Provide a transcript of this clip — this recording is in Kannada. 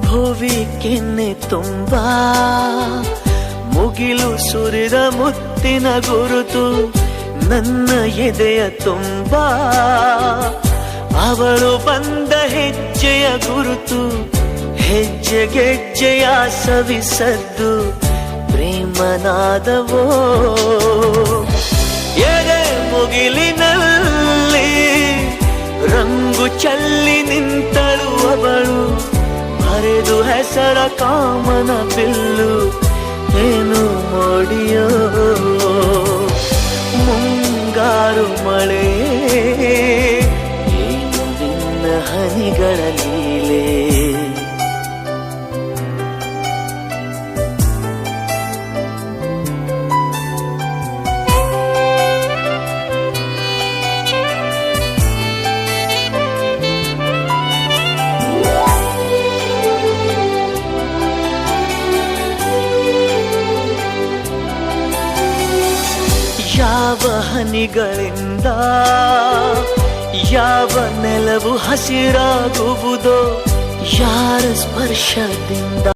ಭುವಿ ಕೆನ್ನೆ ತುಂಬಾ ಮುಗಿಲು ಸುರಿದ ಮುತ್ತಿನ ಗುರುತು ನನ್ನ ಎದೆಯ ತುಂಬಾ ಅವಳು ಬಂದ ಹೆಜ್ಜೆಯ ಗುರುತು ಹೆಜ್ಜೆಗೆಜ್ಜೆಯ ಸವಿಸದ್ದು ಪ್ರೇಮನಾದವೋ ಎದೆ ಮುಗಿಲಿನಲ್ಲಿ ರಂಗು ಚಲ್ಲಿ ನಿಂತಳು ಅವಳು ಹರಿದು ಹೆಸರ ಕಾಮನ ಬಿಲ್ಲು ಏನು ಮೋಡಿಯೋ ಮುಂಗಾರು ಮಳೆ ಏನು ನಿನ್ನ ಹನಿಗಳ ಲೀಲೆ ಯಾವ ಹನಿಗಳಿಂದ ಯಾವ ನೆಲವು ಹಸಿರಾಗುವುದೋ ಯಾರ ಸ್ಪರ್ಶದಿಂದ